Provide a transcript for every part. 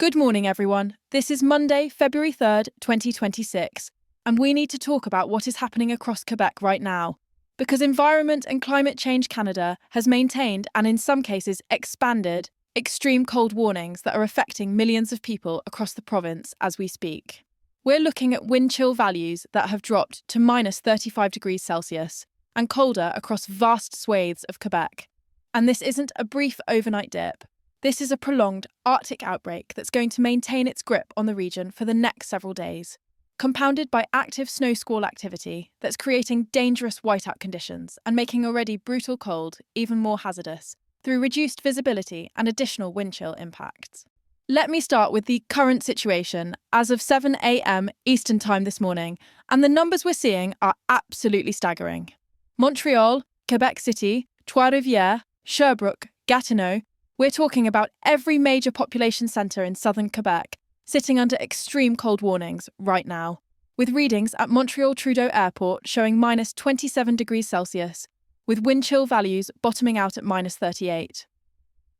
Good morning, everyone. This is Monday, February 3rd, 2026, and we need to talk about what is happening across Quebec right now, because Environment and Climate Change Canada has maintained and in some cases expanded extreme cold warnings that are affecting millions of people across the province as we speak. We're looking at wind chill values that have dropped to minus 35 degrees Celsius and colder across vast swathes of Quebec. And this isn't a brief overnight dip. This is a prolonged Arctic outbreak that's going to maintain its grip on the region for the next several days, compounded by active snow squall activity that's creating dangerous whiteout conditions and making already brutal cold even more hazardous through reduced visibility and additional wind chill impacts. Let me start with the current situation as of 7 a.m. Eastern Time this morning, and the numbers we're seeing are absolutely staggering. Montreal, Quebec City, Trois-Rivières, Sherbrooke, Gatineau. We're talking about every major population centre in southern Quebec sitting under extreme cold warnings right now, with readings at Montreal Trudeau Airport showing minus 27 degrees Celsius, with wind chill values bottoming out at minus 38.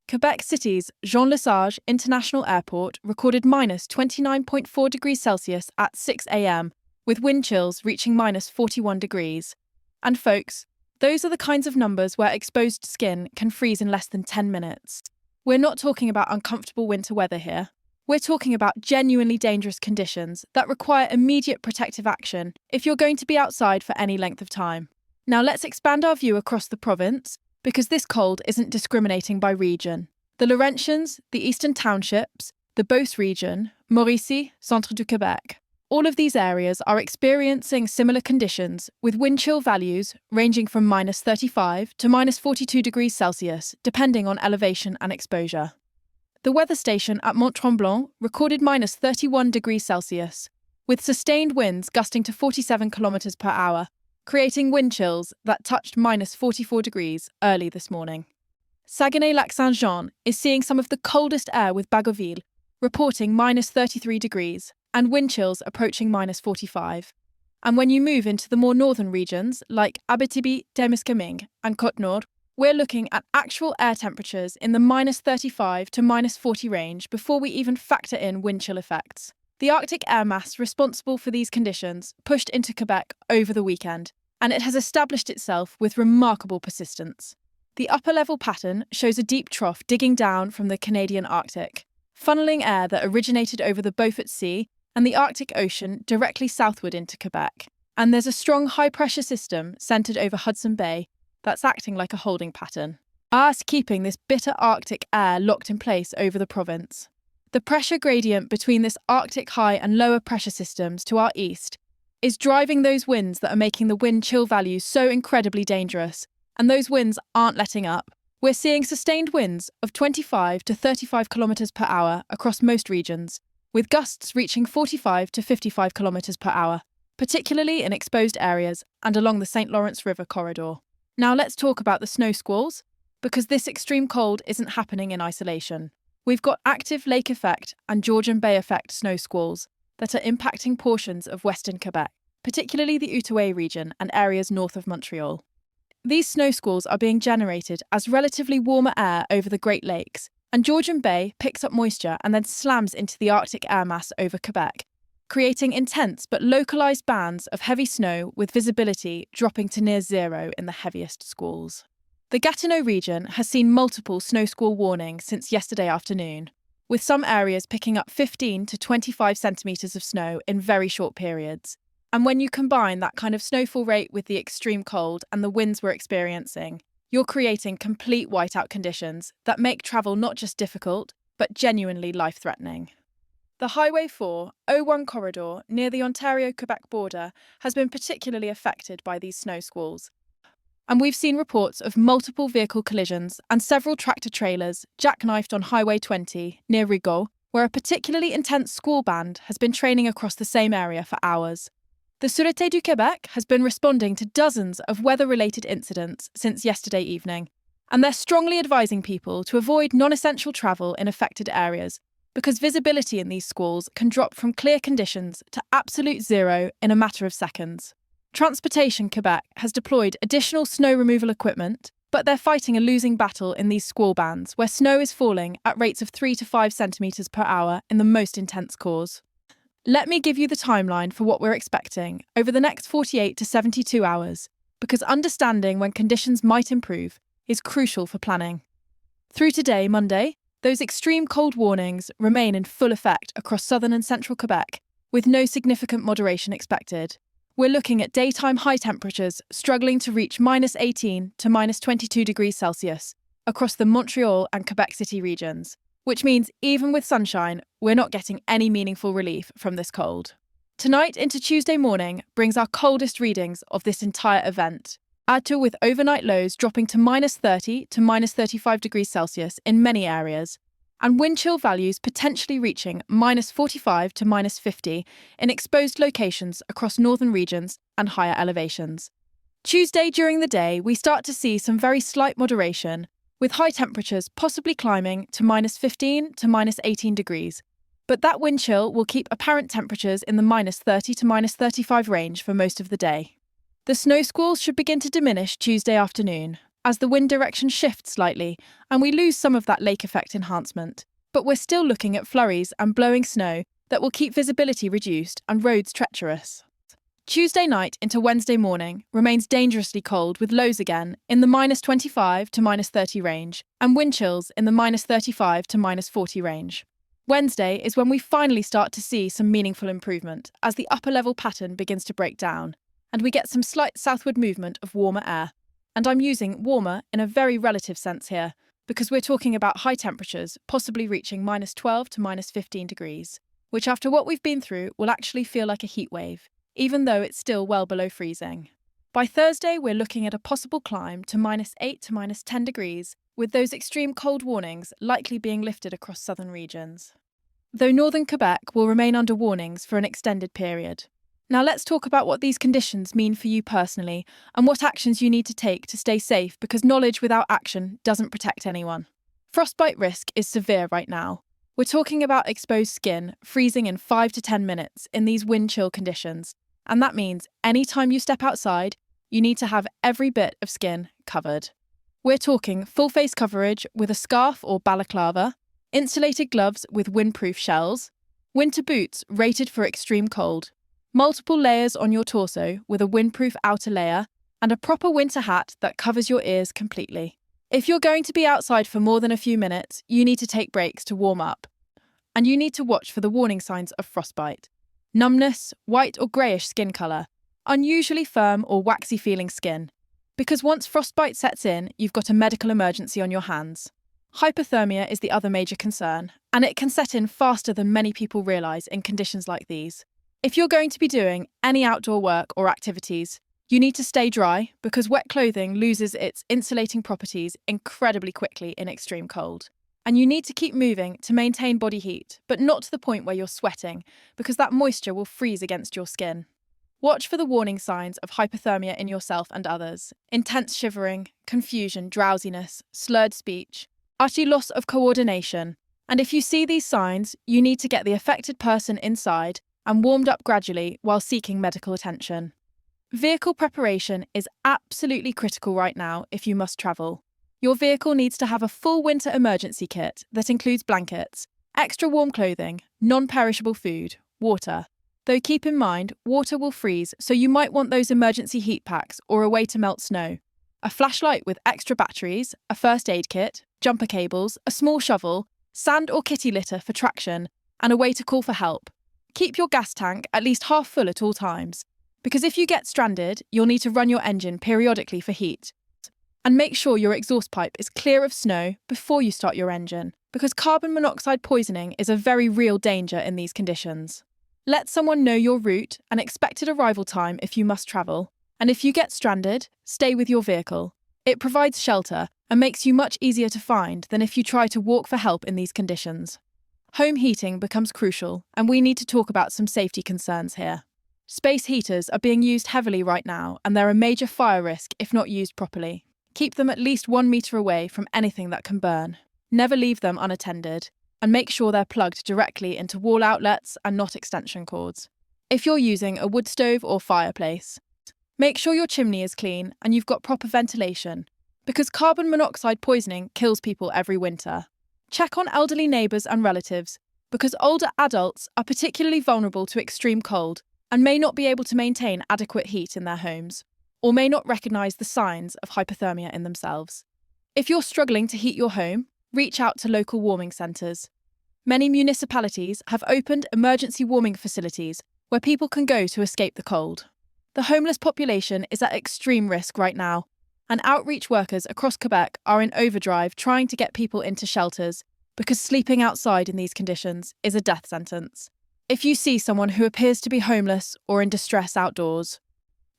Quebec City's Jean Lesage International Airport recorded minus 29.4 degrees Celsius at 6 a.m, with wind chills reaching minus 41 degrees. And folks, those are the kinds of numbers where exposed skin can freeze in less than 10 minutes. We're not talking about uncomfortable winter weather here. We're talking about genuinely dangerous conditions that require immediate protective action if you're going to be outside for any length of time. Now let's expand our view across the province, because this cold isn't discriminating by region. The Laurentians, the Eastern Townships, the Beauce region, Mauricie, Centre du Québec. All of these areas are experiencing similar conditions, with wind chill values ranging from minus 35 to minus 42 degrees Celsius, depending on elevation and exposure. The weather station at Mont-Tremblant recorded minus 31 degrees Celsius, with sustained winds gusting to 47 kilometers per hour, creating wind chills that touched minus 44 degrees early this morning. Saguenay-Lac-Saint-Jean is seeing some of the coldest air, with Bagotville reporting minus 33 degrees, and wind chills approaching minus 45. And when you move into the more northern regions, like Abitibi-Témiscamingue and Côte-Nord, we're looking at actual air temperatures in the minus 35 to minus 40 range before we even factor in wind chill effects. The Arctic air mass responsible for these conditions pushed into Quebec over the weekend, and it has established itself with remarkable persistence. The upper-level pattern shows a deep trough digging down from the Canadian Arctic, funneling air that originated over the Beaufort Sea and the Arctic Ocean directly southward into Quebec. And there's a strong high-pressure system centred over Hudson Bay that's acting like a holding pattern, keeping this bitter Arctic air locked in place over the province. The pressure gradient between this Arctic high and lower pressure systems to our east is driving those winds that are making the wind chill values so incredibly dangerous, and those winds aren't letting up. We're seeing sustained winds of 25 to 35 kilometers per hour across most regions, with gusts reaching 45 to 55 kilometers per hour, particularly in exposed areas and along the St. Lawrence River corridor. Now let's talk about the snow squalls, because this extreme cold isn't happening in isolation. We've got active lake effect and Georgian Bay effect snow squalls that are impacting portions of western Quebec, particularly the Outaouais region and areas north of Montreal. These snow squalls are being generated as relatively warmer air over the Great Lakes, and Georgian Bay picks up moisture and then slams into the Arctic air mass over Quebec, creating intense but localised bands of heavy snow with visibility dropping to near zero in the heaviest squalls. The Gatineau region has seen multiple snow squall warnings since yesterday afternoon, with some areas picking up 15 to 25 centimetres of snow in very short periods. And when you combine that kind of snowfall rate with the extreme cold and the winds we're experiencing, you're creating complete whiteout conditions that make travel not just difficult, but genuinely life-threatening. The Highway 401 corridor near the Ontario-Quebec border has been particularly affected by these snow squalls. And we've seen reports of multiple vehicle collisions and several tractor-trailers jackknifed on Highway 20 near Rigaud, where a particularly intense squall band has been training across the same area for hours. The Sûreté du Québec has been responding to dozens of weather-related incidents since yesterday evening, and they're strongly advising people to avoid non-essential travel in affected areas, because visibility in these squalls can drop from clear conditions to absolute zero in a matter of seconds. Transportation Quebec has deployed additional snow removal equipment But they're fighting a losing battle in these squall bands, where snow is falling at rates of 3 to 5 centimetres per hour in the most intense cores. Let me give you the timeline for what we're expecting over the next 48 to 72 hours, because understanding when conditions might improve is crucial for planning. Through today, Monday, those extreme cold warnings remain in full effect across southern and central Quebec, with no significant moderation expected. We're looking at daytime high temperatures struggling to reach -18 to -22 degrees Celsius across the Montreal and Quebec City regions, which means even with sunshine, we're not getting any meaningful relief from this cold. Tonight into Tuesday morning brings our coldest readings of this entire event, add to with overnight lows dropping to -30 to -35 degrees Celsius in many areas, and wind chill values potentially reaching -45 to -50 in exposed locations across northern regions and higher elevations. Tuesday during the day, we start to see some very slight moderation, with high temperatures possibly climbing to -15 to -18 degrees. But that wind chill will keep apparent temperatures in the -30 to -35 range for most of the day. The snow squalls should begin to diminish Tuesday afternoon, as the wind direction shifts slightly and we lose some of that lake effect enhancement. But we're still looking at flurries and blowing snow that will keep visibility reduced and roads treacherous. Tuesday night into Wednesday morning remains dangerously cold with lows again in the -25 to -30 range and wind chills in the -35 to -40 range. Wednesday is when we finally start to see some meaningful improvement as the upper level pattern begins to break down and we get some slight southward movement of warmer air. And I'm using warmer in a very relative sense here because we're talking about high temperatures possibly reaching -12 to -15 degrees, which after what we've been through will actually feel like a heat wave, even though it's still well below freezing. By Thursday, we're looking at a possible climb to -8 to -10 degrees, with those extreme cold warnings likely being lifted across southern regions. Though northern Quebec will remain under warnings for an extended period. Now let's talk about what these conditions mean for you personally and what actions you need to take to stay safe, because knowledge without action doesn't protect anyone. Frostbite risk is severe right now. We're talking about exposed skin freezing in 5 to 10 minutes in these wind chill conditions, and that means anytime you step outside, you need to have every bit of skin covered. We're talking full face coverage with a scarf or balaclava, insulated gloves with windproof shells, winter boots rated for extreme cold, multiple layers on your torso with a windproof outer layer, and a proper winter hat that covers your ears completely. If you're going to be outside for more than a few minutes, you need to take breaks to warm up. And you need to watch for the warning signs of frostbite. Numbness, white or greyish skin colour, unusually firm or waxy feeling skin. Because once frostbite sets in, you've got a medical emergency on your hands. Hypothermia is the other major concern, and it can set in faster than many people realise in conditions like these. If you're going to be doing any outdoor work or activities, you need to stay dry because wet clothing loses its insulating properties incredibly quickly in extreme cold. And you need to keep moving to maintain body heat, but not to the point where you're sweating, because that moisture will freeze against your skin. Watch for the warning signs of hypothermia in yourself and others: intense shivering, confusion, drowsiness, slurred speech, utter loss of coordination. And if you see these signs, you need to get the affected person inside and warmed up gradually while seeking medical attention. Vehicle preparation is absolutely critical right now if you must travel. Your vehicle needs to have a full winter emergency kit that includes blankets, extra warm clothing, non-perishable food, water. Though keep in mind, water will freeze, so you might want those emergency heat packs or a way to melt snow. A flashlight with extra batteries, a first aid kit, jumper cables, a small shovel, sand or kitty litter for traction, and a way to call for help. Keep your gas tank at least half full at all times, because if you get stranded, you'll need to run your engine periodically for heat. And make sure your exhaust pipe is clear of snow before you start your engine, because carbon monoxide poisoning is a very real danger in these conditions. Let someone know your route and expected arrival time if you must travel, and if you get stranded, stay with your vehicle. It provides shelter and makes you much easier to find than if you try to walk for help in these conditions. Home heating becomes crucial, and we need to talk about some safety concerns here. Space heaters are being used heavily right now, and they're a major fire risk if not used properly. Keep them at least 1 metre away from anything that can burn. Never leave them unattended, and make sure they're plugged directly into wall outlets and not extension cords. If you're using a wood stove or fireplace, make sure your chimney is clean and you've got proper ventilation, because carbon monoxide poisoning kills people every winter. Check on elderly neighbours and relatives, because older adults are particularly vulnerable to extreme cold and may not be able to maintain adequate heat in their homes, or may not recognise the signs of hypothermia in themselves. If you're struggling to heat your home, reach out to local warming centres. Many municipalities have opened emergency warming facilities where people can go to escape the cold. The homeless population is at extreme risk right now, and outreach workers across Quebec are in overdrive trying to get people into shelters because sleeping outside in these conditions is a death sentence. If you see someone who appears to be homeless or in distress outdoors,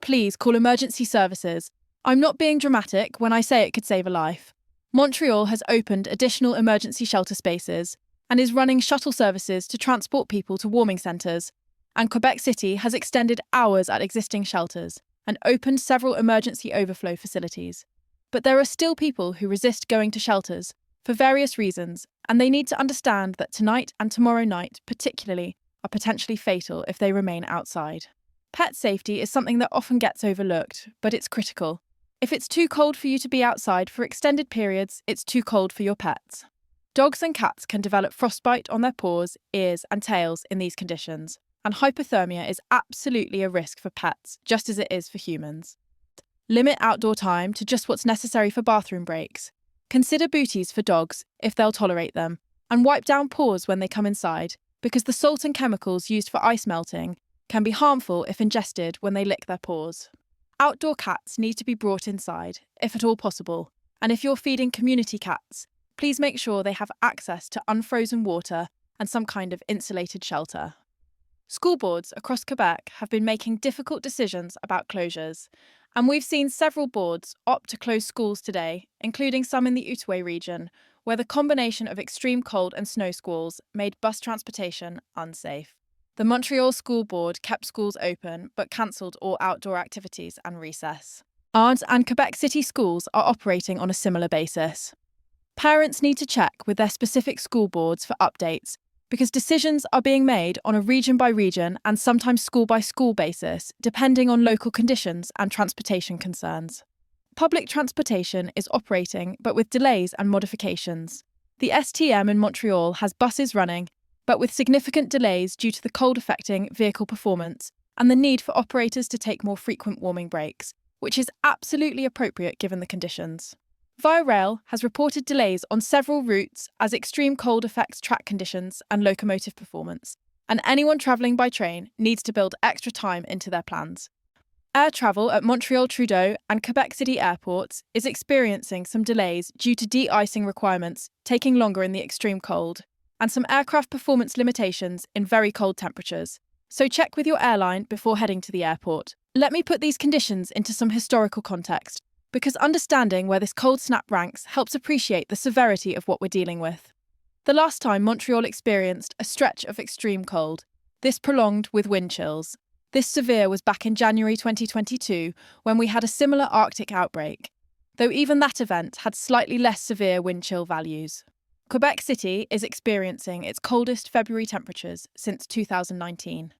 please call emergency services. I'm not being dramatic when I say it could save a life. Montreal has opened additional emergency shelter spaces and is running shuttle services to transport people to warming centres, and Quebec City has extended hours at existing shelters and opened several emergency overflow facilities. But there are still people who resist going to shelters for various reasons, and they need to understand that tonight and tomorrow night, particularly, are potentially fatal if they remain outside. Pet safety is something that often gets overlooked, but it's critical. If it's too cold for you to be outside for extended periods, it's too cold for your pets. Dogs and cats can develop frostbite on their paws, ears, and tails in these conditions, and hypothermia is absolutely a risk for pets, just as it is for humans. Limit outdoor time to just what's necessary for bathroom breaks. Consider booties for dogs, if they'll tolerate them, and wipe down paws when they come inside, because the salt and chemicals used for ice melting can be harmful if ingested when they lick their paws. Outdoor cats need to be brought inside, if at all possible, and if you're feeding community cats, please make sure they have access to unfrozen water and some kind of insulated shelter. School boards across Quebec have been making difficult decisions about closures, and we've seen several boards opt to close schools today, including some in the Outaouais region, where the combination of extreme cold and snow squalls made bus transportation unsafe. The Montreal School Board kept schools open but cancelled all outdoor activities and recess. Ards and Quebec City schools are operating on a similar basis. Parents need to check with their specific school boards for updates, because decisions are being made on a region-by-region and sometimes school-by-school basis, depending on local conditions and transportation concerns. Public transportation is operating, but with delays and modifications. The STM in Montreal has buses running, but with significant delays due to the cold affecting vehicle performance and the need for operators to take more frequent warming breaks, which is absolutely appropriate given the conditions. Via Rail has reported delays on several routes as extreme cold affects track conditions and locomotive performance, and anyone travelling by train needs to build extra time into their plans. Air travel at Montreal Trudeau and Quebec City airports is experiencing some delays due to de-icing requirements taking longer in the extreme cold, and some aircraft performance limitations in very cold temperatures, so check with your airline before heading to the airport. Let me put these conditions into some historical context, because understanding where this cold snap ranks helps appreciate the severity of what we're dealing with. The last time Montreal experienced a stretch of extreme cold, this prolonged with wind chills. This severe was back in January 2022, when we had a similar Arctic outbreak, though even that event had slightly less severe wind chill values. Quebec City is experiencing its coldest February temperatures since 2019,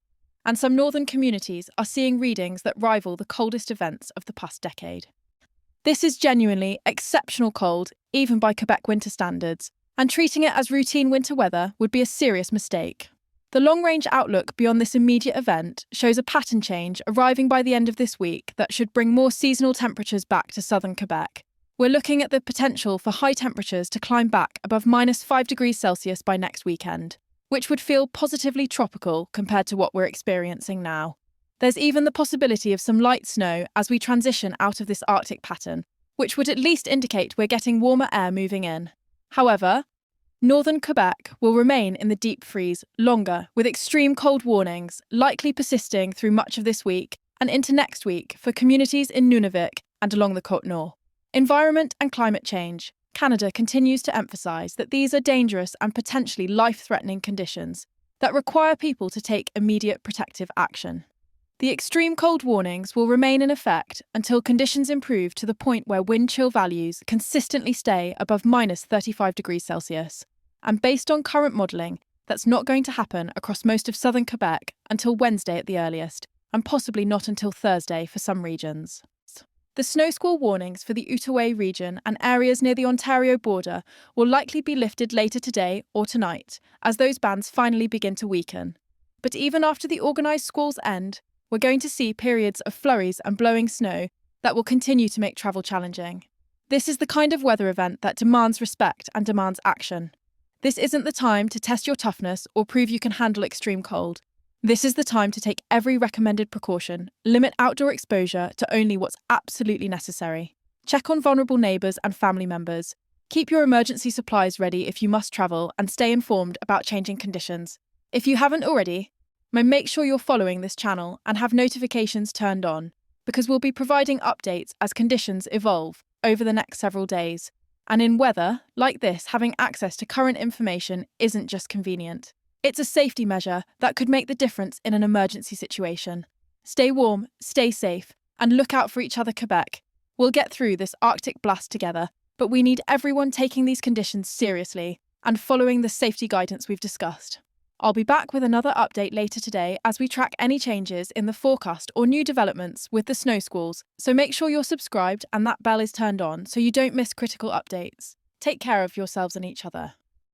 and some northern communities are seeing readings that rival the coldest events of the past decade. This is genuinely exceptional cold, even by Quebec winter standards, and treating it as routine winter weather would be a serious mistake. The long-range outlook beyond this immediate event shows a pattern change arriving by the end of this week that should bring more seasonal temperatures back to southern Quebec. We're looking at the potential for high temperatures to climb back above -5 degrees Celsius by next weekend, which would feel positively tropical compared to what we're experiencing now. There's even the possibility of some light snow as we transition out of this Arctic pattern, which would at least indicate we're getting warmer air moving in. However, northern Quebec will remain in the deep freeze longer, with extreme cold warnings likely persisting through much of this week and into next week for communities in Nunavut and along the Côte Nord. Environment and climate change. Canada continues to emphasise that these are dangerous and potentially life-threatening conditions that require people to take immediate protective action. The extreme cold warnings will remain in effect until conditions improve to the point where wind chill values consistently stay above -35 degrees Celsius. And based on current modelling, that's not going to happen across most of southern Quebec until Wednesday at the earliest, and possibly not until Thursday for some regions. The snow squall warnings for the Outaouais region and areas near the Ontario border will likely be lifted later today or tonight, as those bands finally begin to weaken. But even after the organised squalls end, we're going to see periods of flurries and blowing snow that will continue to make travel challenging. This is the kind of weather event that demands respect and demands action. This isn't the time to test your toughness or prove you can handle extreme cold. This is the time to take every recommended precaution, limit outdoor exposure to only what's absolutely necessary. Check on vulnerable neighbours and family members. Keep your emergency supplies ready if you must travel, and stay informed about changing conditions. If you haven't already, make sure you're following this channel and have notifications turned on, because we'll be providing updates as conditions evolve over the next several days. And in weather like this, having access to current information isn't just convenient. It's a safety measure that could make the difference in an emergency situation. Stay warm, stay safe, and look out for each other, Quebec. We'll get through this Arctic blast together, but we need everyone taking these conditions seriously and following the safety guidance we've discussed. I'll be back with another update later today as we track any changes in the forecast or new developments with the snow squalls, so make sure you're subscribed and that bell is turned on so you don't miss critical updates. Take care of yourselves and each other.